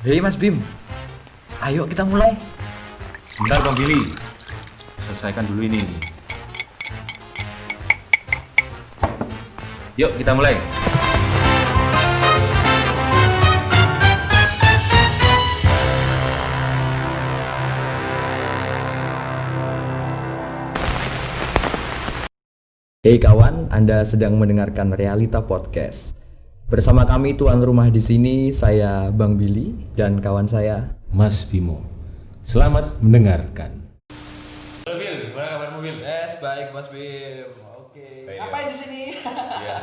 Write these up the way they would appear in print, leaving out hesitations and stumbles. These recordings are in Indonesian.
Hei Mas Bim, ayo kita mulai. Bentar Bang Billy, selesaikan dulu ini. Yuk kita mulai. Hei kawan, Anda sedang mendengarkan Realita Podcast. Bersama kami tuan rumah di sini, saya Bang Billy dan kawan saya Mas Bimo. Selamat mendengarkan. Halo Bil, gimana kabarmu Bil? Yes, baik Mas Bim. Oke. Baik, Ngapain di sini? Iya.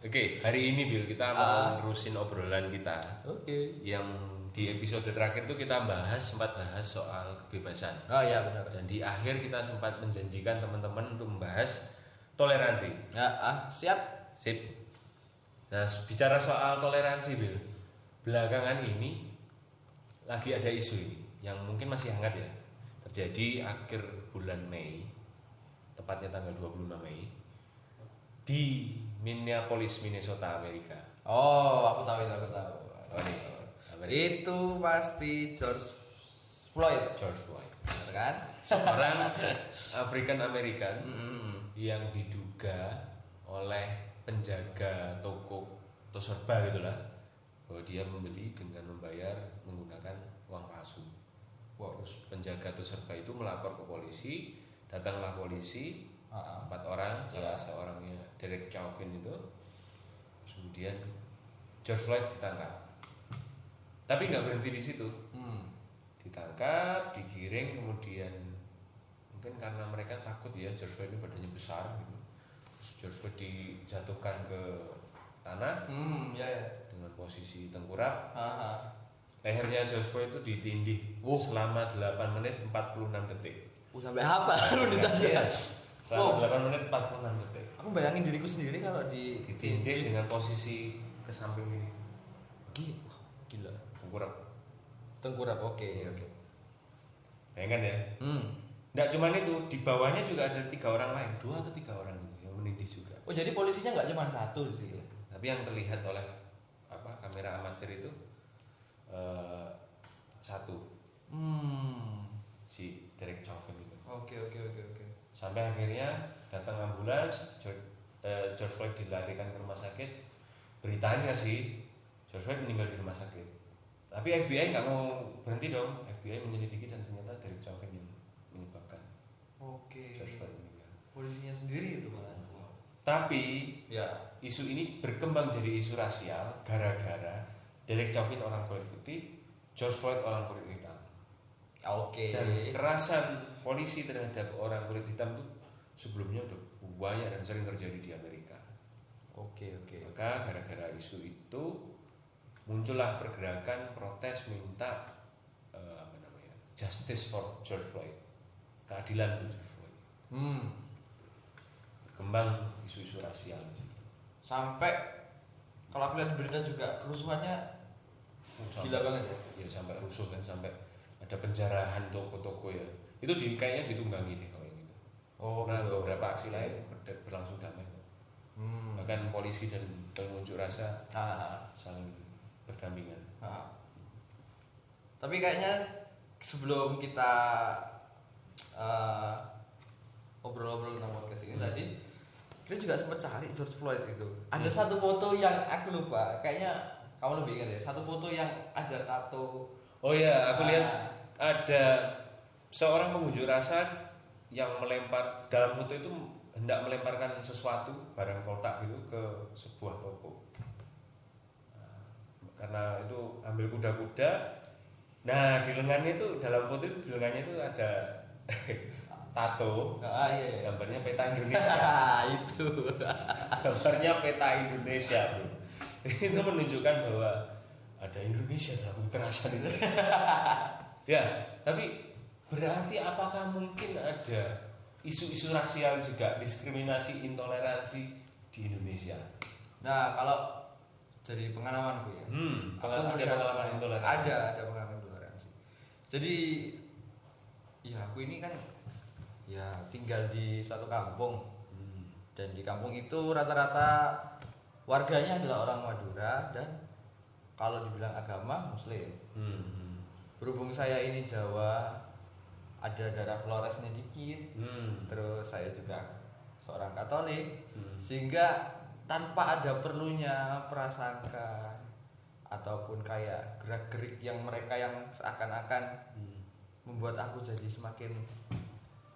Oke, hari ini Bil kita mau nerusin obrolan kita. Oke. Yang di episode terakhir itu kita sempat bahas soal kebebasan. Oh iya benar. Dan di akhir kita sempat menjanjikan teman-teman untuk membahas toleransi. Ya, siap. Sip. Nah, bicara soal toleransi, Bil. Belakangan ini lagi ada isu ini yang mungkin masih hangat ya. Terjadi akhir bulan Mei, tepatnya tanggal 25 Mei di Minneapolis, Minnesota, Amerika. Oh, aku tahu. Oh, nih. Itu pasti George Floyd, benar kan? Seorang African American yang diduga oleh penjaga toko serba gitulah bahwa dia membeli dengan membayar menggunakan uang palsu. Terus penjaga toko serba itu melapor ke polisi, datanglah polisi 4 orang, salah seorangnya Derek Chauvin itu. Terus kemudian George Floyd ditangkap. Tapi nggak berhenti di situ. Ditangkap, digiring, kemudian mungkin karena mereka takut ya George Floyd ini badannya besar gitu. Terus George Floyd dijatuhkan ke tanah dengan posisi tengkurap. Lehernya George Floyd itu ditindih selama 8 menit 46 detik. Sampai apa lu ditanya? Iya. Selama 8 menit 46 detik. Aku bayangin diriku sendiri kalau ditindih dengan posisi ke samping ini. Gila, tengkurap. Oke. Bayangkan ya. Nggak cuma itu, di bawahnya juga ada 3 orang lain, 2 atau 3 orang yang menindih juga. Oh, jadi polisinya nggak cuma 1 sih. Tapi yang terlihat oleh kamera amatir itu 1. Si Derek Chauvin itu. Oke. Sampai akhirnya datang ambulans, George Floyd dilarikan ke rumah sakit. Beritanya sih George Floyd meninggal di rumah sakit. Tapi FBI nggak mau berhenti dong. FBI menyelidiki dan ternyata Derek Chauvin yang menyebabkan George Floyd meninggal. Polisinya sendiri itu malah. Tapi isu ini berkembang jadi isu rasial gara-gara Derek Chauvin orang kulit putih, George Floyd orang kulit hitam. Dan kekerasan polisi terhadap orang kulit hitam itu sebelumnya udah banyak dan sering terjadi di Amerika. Maka gara-gara isu itu muncullah pergerakan protes minta justice for George Floyd, keadilan untuk George Floyd. Berkembang isu-isu rasial di situ. Sampai kalau aku lihat berita juga kerusuhannya gila banget ya. Ya sampai rusuh kan, sampai ada penjarahan toko-toko ya. Itu kayaknya ditunggangi deh kalau yang itu. Beberapa aksi lain berlangsung damai. Bahkan polisi dan pengunjuk rasa saling berdampingan. Tapi kayaknya sebelum kita obrol-obrol tentang podcast ini tadi, kita juga sempat cari George Floyd itu. Ada satu foto yang aku lupa, kayaknya kamu lebih ingat ya. Satu foto yang ada tato. Oh iya, aku lihat ada seorang pengunjuk rasa yang melempar, dalam foto itu hendak melemparkan sesuatu, barang kotak gitu ke sebuah toko. Karena itu ambil kuda-kuda. Nah, di lengannya itu, dalam foto itu di lengannya itu ada tato. Gambarnya peta Indonesia. Itu. Gambarnya peta Indonesia, bro. Itu menunjukkan bahwa ada Indonesia dalam kekerasan itu. Ya, tapi berarti apakah mungkin ada isu-isu rasial juga, diskriminasi, intoleransi di Indonesia? Nah, kalau dari pengalamanku ya, ada pengalaman intoleransi. Ada pengalaman intoleransi. Jadi, ya aku ini kan ya tinggal di satu kampung, dan di kampung itu rata-rata warganya adalah orang Madura dan kalau dibilang agama Muslim. Hmm. Berhubung saya ini Jawa, ada darah Floresnya dikit, terus saya juga seorang Katolik, sehingga tanpa ada perlunya prasangka ataupun kayak gerak-gerik yang mereka yang seakan-akan membuat aku jadi semakin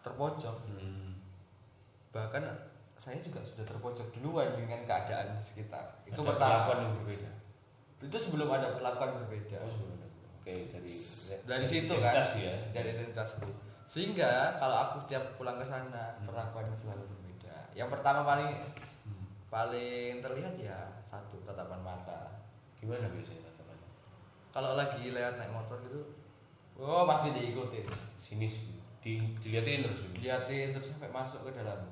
terpojok. Bahkan saya juga sudah terpojok duluan dengan keadaan di sekitar. Itu ada pertama. perlakuan yang berbeda. Itu sebelum ada perlakuan berbeda. Oh, sebelum ada. Oke, dari situ kan, ya. dari identitas itu. Sehingga kalau aku tiap pulang ke sana perlakuannya selalu berbeda. Yang pertama paling terlihat ya satu, tatapan mata. Gimana biasanya tatapannya? Kalau lagi lewat naik motor gitu, oh pasti diikutin, Sinis, dilihatin terus. dilihatin terus sampai masuk ke dalam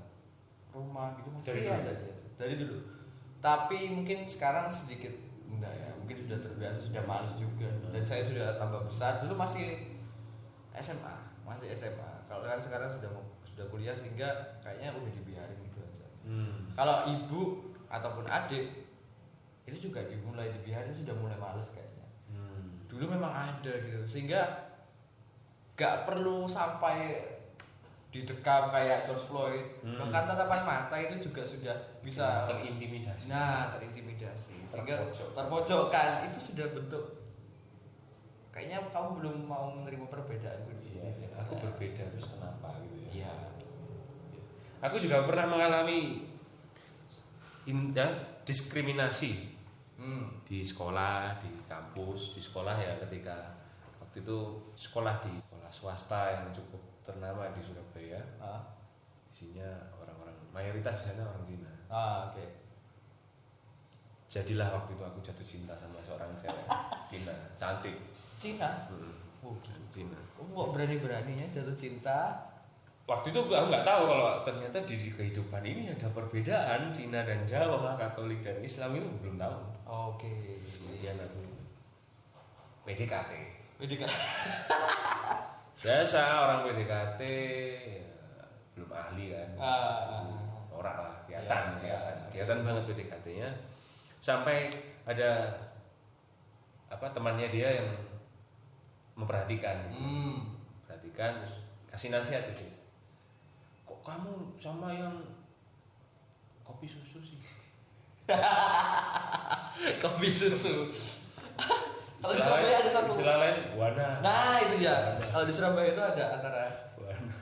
rumah gitu Dari masih dulu? ada aja. Dari dulu. Tapi mungkin sekarang sedikit enggak ya, mungkin sudah terbiasa, sudah males juga. Dan saya sudah tambah besar. Dulu masih SMA. Kalau kan sekarang sudah kuliah sehingga kayaknya udah dibiarin gitu aja. Kalau ibu ataupun adik itu juga dimulai dibiarin, sudah mulai males kayaknya. Dulu memang ada gitu sehingga gak perlu sampai didekam kayak George Floyd. Bahkan tatapan mata itu juga sudah bisa terintimidasi. Nah, terintimidasi sehingga Terpojok. terpojokkan itu sudah bentuk kayaknya kamu belum mau menerima perbedaanku di sini. Iya, aku berbeda terus kenapa gitu ya. Iya. Aku juga pernah mengalami diskriminasi di sekolah, di kampus, di sekolah ya ketika waktu itu sekolah di sekolah swasta yang cukup ternama di Surabaya. Isinya orang-orang mayoritas di sana orang Cina. Oke. Jadilah waktu itu aku jatuh cinta sama seorang cewek Cina, cantik. Cina. Oh, Cina. Kamu kok berani-beraninya jatuh cinta? Waktu itu aku nggak tahu kalau ternyata di kehidupan ini ada perbedaan Cina dan Jawa, Katolik dan Islam itu belum tahu. Oke. Terus kemudian aku PDKT. Biasa orang PDKT ya, belum ahli kan. Norak lah, kelihatan banget PDKT-nya. Sampai ada temannya dia yang memperhatikan. Perhatikan terus kasih nasihat itu. Kok kamu sama yang kopi susu sih? Kopi susu. Kalau di Surabaya ada satu. Istilah lain wana. Nah, itu dia. Kalau di Surabaya itu ada antara Wana.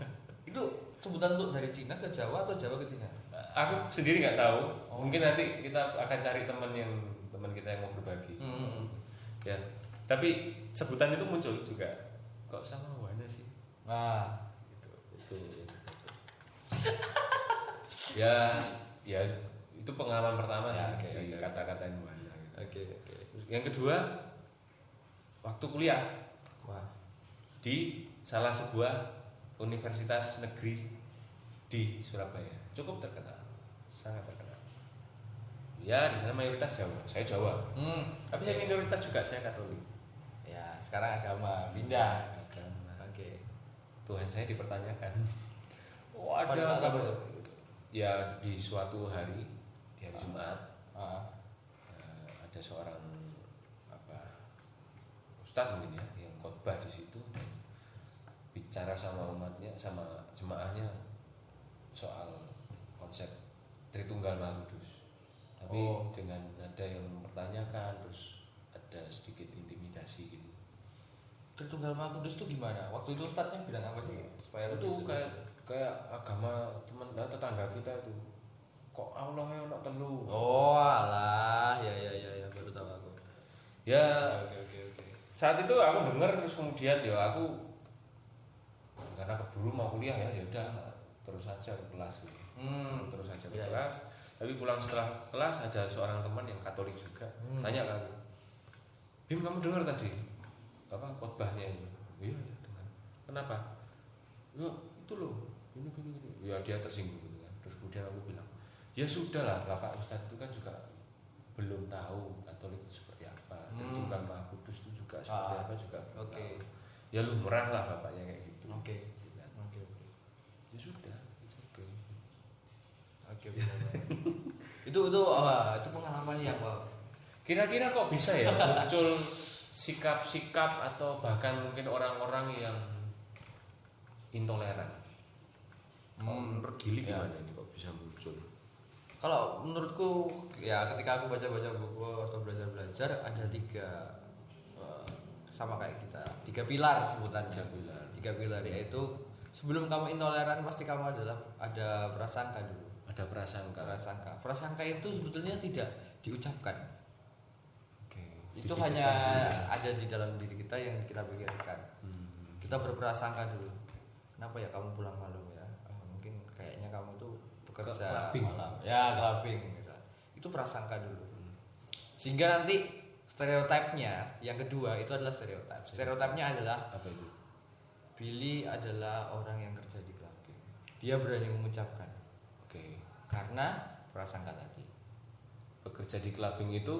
itu sebutan untuk dari Cina ke Jawa atau Jawa ke Cina? Aku sendiri nggak tahu. Mungkin nanti kita akan cari teman kita yang mau berbagi. Ya. Tapi sebutan itu muncul juga. Kok sama wana sih? Nah, Itu. ya itu pengalaman pertama Ya, sih oke. di kata-katain wana. Gitu. oke. Terus yang kedua, waktu kuliah Wah. di salah sebuah universitas negeri di Surabaya, cukup terkenal, sangat terkenal. Ya di sana mayoritas Jawa, saya Jawa. Tapi saya minoritas juga, saya Katolik. Ya, sekarang agama pindah. Agama. Oke. Tuhan saya dipertanyakan. Oh Pada saat ada apa itu? ya di suatu hari, di hari Jumat, ada seorang ustadz mungkin ya yang khotbah di situ, bicara sama umatnya, sama jemaahnya soal konsep Tritunggal Maha Kudus. Tapi dengan nada yang mempertanyakan, terus ada sedikit intimidasi gitu. Tritunggal Maha Kudus itu gimana? Waktu itu ustadznya bilang apa sih? Supaya Itu kayak agama tetangga kita itu. Kok Allah yang nak telu? Oh, alah, ya baru tahu aku. Ya, Oke. saat itu aku dengar, terus kemudian ya aku karena keburu mau kuliah ya udah terus saja ke kelas gitu. Terus saja ke kelas. Tapi pulang setelah kelas ada seorang teman yang Katolik juga tanya ke aku, Bim, kamu dengar tadi khotbahnya itu? Iya dengar. Kenapa? Ya itu loh, ini. Ya dia tersinggung gitu kan. Terus kemudian aku bilang, ya sudahlah, Bapak Ustadz itu kan juga belum tahu Katolik itu seperti apa, Tritunggal Maha Kudus itu juga seperti apa juga. Oke. Ya lumrah lah bapaknya kayak gitu. Oke. Ya sudah, oke. Oke, benar. itu pengalaman yang Kira-kira kok bisa ya muncul sikap-sikap atau bahkan mungkin orang-orang yang intoleran? Menurut Gili Ya. gimana ini kok bisa muncul? Kalau menurutku ya ketika aku baca-baca buku atau belajar-belajar ada sama kayak kita 3 pilar sebutannya. 3 pilar yaitu sebelum kamu intoleran pasti kamu ada prasangka dulu. Ada prasangka. Prasangka itu sebetulnya tidak diucapkan. Oke. Itu hanya ada di dalam diri kita yang kita pikirkan. Kita berprasangka dulu. Kenapa ya kamu pulang malam ya? Mungkin kayaknya kamu tuh bekerja malam. Ya, clubbing gitu. Itu prasangka dulu. Sehingga nanti stereotipnya yang kedua itu adalah stereotip. Stereotipnya adalah Apa itu? Billy adalah orang yang kerja di clubbing. Dia berani mengucapkan Oke. karena prasangka tadi. Bekerja di clubbing itu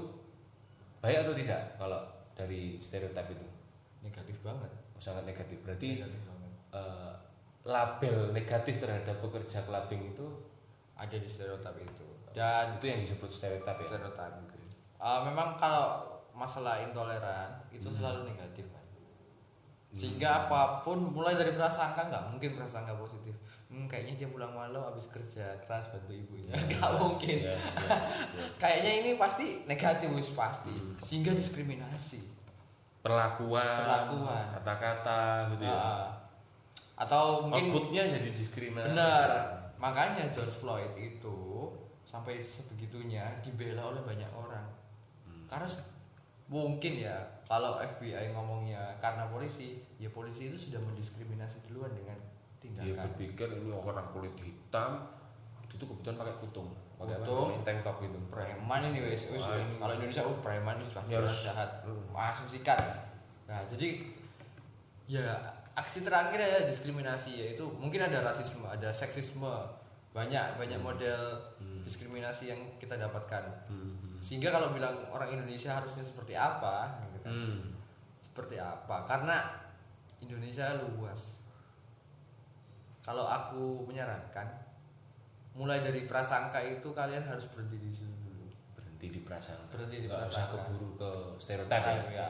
baik atau tidak kalau dari stereotip itu? Negatif banget. Sangat negatif. Berarti Negatif banget. label negatif terhadap pekerja clubbing itu Ada di stereotip itu. Dan itu yang disebut stereotip ya. stereotip. Memang kalau masalah intoleran itu selalu negatif kan. Sehingga apapun mulai dari prasangka nggak mungkin prasangka positif. Kayaknya dia pulang malam habis kerja keras bantu ibunya. Nggak mungkin. Ya. Kayaknya ini pasti negatif pasti. Sehingga diskriminasi. Perlakuan, kata-kata gitu ya. Atau mungkin Outputnya jadi diskriminasi. benar. Makanya George Floyd itu sampai sebegitunya dibela oleh banyak orang. Karena mungkin ya kalau FBI ngomongnya karena polisi, ya polisi itu sudah mendiskriminasi duluan dengan Dia tindakan. berpikir ini orang kulit hitam, itu kebetulan pakai kutung, pakai Kutung. tank top gitu. Preman ini wes, Wah, ini. kalau Indonesia preman itu pasti Ya, orang harus. jahat, langsung sikat. Nah jadi ya aksi terakhir ya diskriminasi, yaitu mungkin ada rasisme, ada seksisme, banyak model diskriminasi yang kita dapatkan. Sehingga kalau bilang orang Indonesia harusnya seperti apa, gitu kan. Seperti apa? Karena Indonesia luas. Kalau aku menyarankan, mulai dari prasangka itu kalian harus berhenti di situ dulu. Berhenti di prasangka. Berhenti di Nggak usah prasangka. keburu ke stereotip ya. Ya,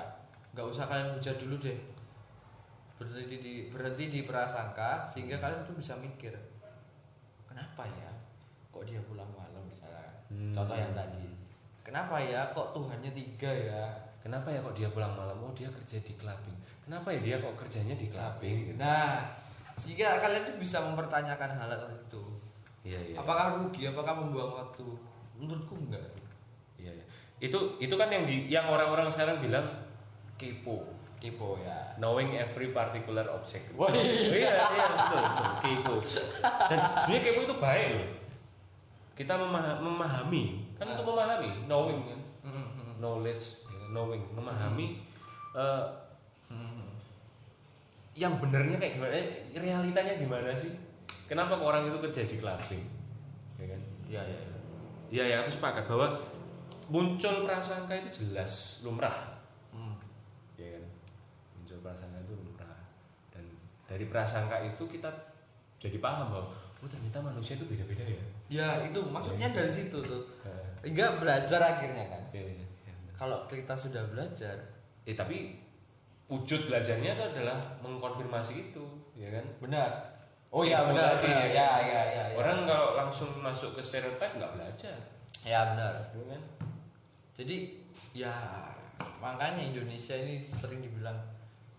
nggak usah kalian hujat dulu deh. Berhenti di prasangka sehingga kalian tuh bisa mikir, kenapa ya? Kok dia pulang malam misalnya? Contoh yang tadi. Kenapa ya? Kok Tuhannya 3 ya? Kenapa ya kok dia pulang malam? Oh dia kerja di clubbing. Kenapa ya dia kok kerjanya di clubbing? Nah, sehingga kalian tuh bisa mempertanyakan hal itu. Iya iya. Apakah rugi? Apakah membuang waktu? Menurutku enggak. Iya. Iya. Itu kan yang orang-orang sekarang bilang kepo. Kepo ya. Knowing every particular object. Wah, Iya betul kepo. Dan sebenarnya kepo itu baik loh. Kita memahami, kan untuk memahami, knowing kan, knowledge, knowing, memahami yang benernya kayak gimana, realitanya gimana sih? Kenapa kok orang itu kerja di clubbing? Ya kan? Iya. Ya aku sepakat bahwa muncul prasangka itu jelas lumrah. Ya kan? Muncul prasangka itu lumrah. Dan dari prasangka itu kita jadi paham bahwa oh ternyata manusia itu beda-beda ya. Ya, itu maksudnya dari situ tuh. Ya. Enggak belajar akhirnya kan. Ya. Kalau kita sudah belajar, Tapi wujud belajarnya itu adalah mengkonfirmasi itu, ya kan? benar. Oh Iya, iya benar. tadi, Benar. ya. Ya. Orang kalau langsung masuk ke stereotip nggak belajar, Ya benar. ya kan? Jadi ya makanya Indonesia ini sering dibilang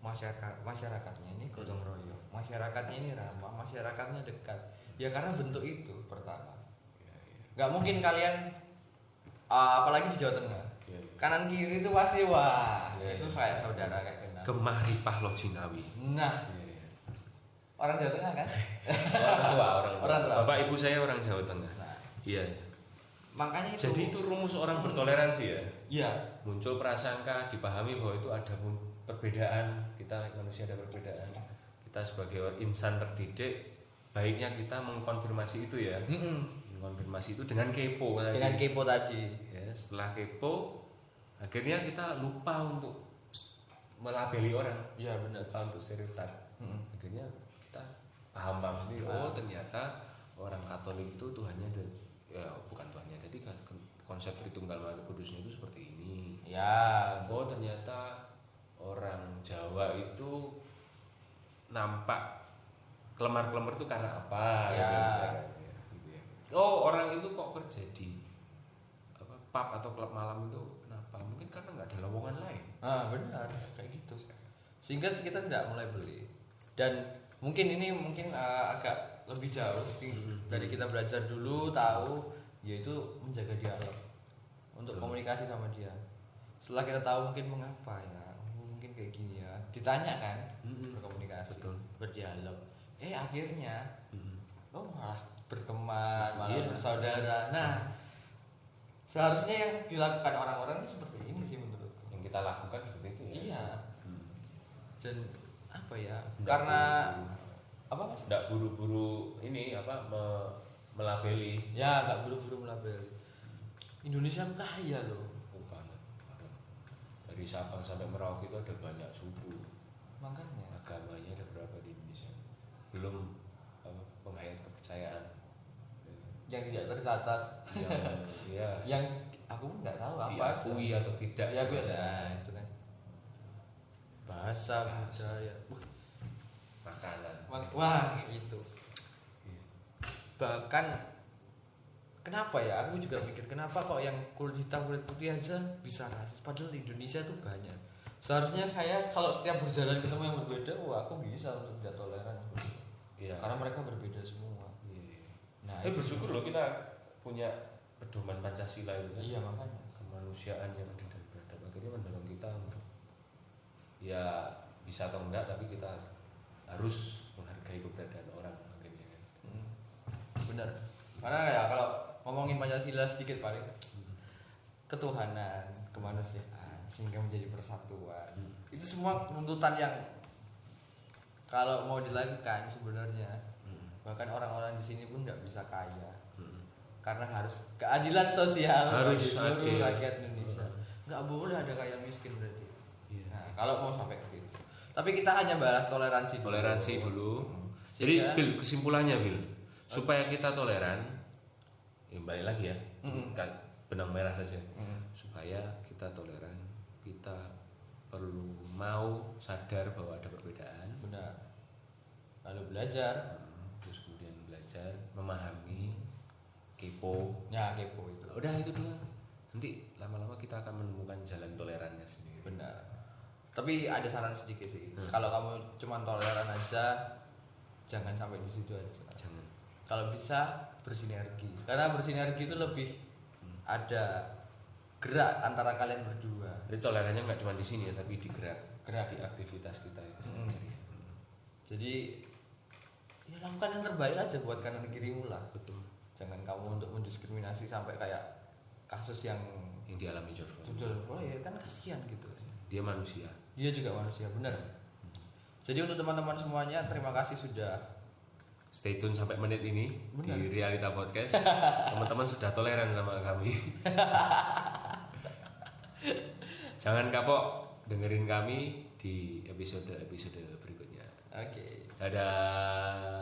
masyarakatnya ini gotong royong, masyarakatnya ini ramah, masyarakatnya dekat. Ya karena bentuk itu pertama. Nggak mungkin kalian apalagi di Jawa Tengah Ya. kanan kiri itu pasti wah Ya, itu ya. kayak saudara kayak kenal. Gemah ripah lo Jinawi. Nah orang Jawa Tengah kan. Orang tua. Orang tua. Bapak ibu saya orang Jawa Tengah. Nah Iya. makanya itu. Jadi itu rumus orang bertoleransi ya. Iya. Muncul prasangka, dipahami bahwa itu ada perbedaan. Kita manusia ada perbedaan. Kita sebagai insan terdidik, baiknya kita mengkonfirmasi itu ya. Mengkonfirmasi itu dengan kepo tadi. Dengan kepo tadi. Ya, setelah kepo, akhirnya kita lupa untuk melabeli orang. Iya benar. Lupa untuk stereotip. Akhirnya kita paham sendiri. Oh ternyata orang Katolik itu Tuhannya ya bukan Tuhannya. Jadi konsep Tritunggal Kudusnya itu seperti ini. Ya, Oh ternyata orang Jawa itu nampak kelemar-kelemar itu karena apa? Ya. Gitu ya. Oh orang itu kok kerja di pub atau klub malam itu kenapa? Mungkin karena nggak ada lowongan lain. Benar kayak gitu. Sehingga kita tidak mulai beli. Dan mungkin ini agak lebih jauh dari kita belajar dulu tahu, yaitu menjaga dialog untuk komunikasi sama dia. Setelah kita tahu mungkin mengapa ya, mungkin kayak gini ya, ditanya kan, berkomunikasi, berdialog. Akhirnya, malah berteman, malah bersaudara. Nah, seharusnya yang dilakukan orang-orang itu seperti ini sih menurutku. Yang kita lakukan seperti itu ya. Iya. Dan apa ya? Karena apa Mas? Nggak buru-buru melabeli. Ya, nggak buru-buru melabeli. Indonesia kaya loh. Banget. Dari Sabang sampai Merauke itu ada banyak suku. Makanya. Agamanya ada berapa di Indonesia? Belum penghayat kepercayaan. Yang tidak tercatat. Yang aku pun nggak tahu apa. Diakui atau tidak. Ya gue itu kan. Bahasa budaya. Makanan. Wah, itu. Bahkan kenapa ya? Aku juga mikir kenapa kok yang kulit hitam kulit putih aja bisa rasis, padahal di Indonesia tuh banyak. Seharusnya saya kalau setiap berjalan ketemu yang berbeda, aku bisa untuk tidak toleran. Iya. Karena mereka berbeda semua. Iya. Nah, bersyukur loh kita punya pedoman Pancasila itu kan. Iya, makanya Kemanusiaan yang adil dan beradab akhirnya mendorong kita untuk ya bisa atau enggak, tapi kita harus menghargai keberadaan orang akhirnya kan. Benar. Karena ya kalau ngomongin Pancasila sedikit paling ketuhanan, kemanusiaan sehingga menjadi persatuan. Itu semua tuntutan yang kalau mau dilakukan sebenarnya bahkan orang-orang di sini pun nggak bisa kaya. Karena harus keadilan sosial harus bagi seluruh adil. rakyat Indonesia. Nggak boleh ada kaya miskin berarti. Iya. Nah, kalau mau sampai ke situ. Tapi kita hanya bahas toleransi dulu. Toleransi dulu. Jadi Sehingga- Bil, kesimpulannya Bil, supaya kita toleran, balik lagi ya, benang merah saja. Supaya kita toleran, kita perlu mau sadar bahwa ada perbedaan. Benar. Lalu belajar. Terus kemudian belajar, memahami, kepo. Ya, kepo itu. Udah itu doang. Nanti lama-lama kita akan menemukan jalan tolerannya sendiri. Benar. Tapi ada saran sedikit sih. Kalau kamu cuma toleran aja, jangan sampai di situ aja. Jangan. Kalau bisa bersinergi. Karena bersinergi itu lebih ada gerak antara kalian berdua. Jadi tolerannya nggak cuma di sini ya, tapi di gerak Gerak. di aktivitas kita ya. Jadi ya lakukan yang terbaik aja buat kanan kirimu lah. Betul. Jangan kamu untuk mendiskriminasi sampai kayak kasus yang Yang dialami George Floyd. sudah ya kan kasihan gitu. Dia manusia. Dia juga manusia, benar. Jadi untuk teman-teman semuanya terima kasih sudah Stay tune sampai menit ini. Benar. Di Realita Podcast. Teman-teman sudah toleran sama kami. Jangan kapok dengerin kami di episode berikutnya. Oke. Dadah.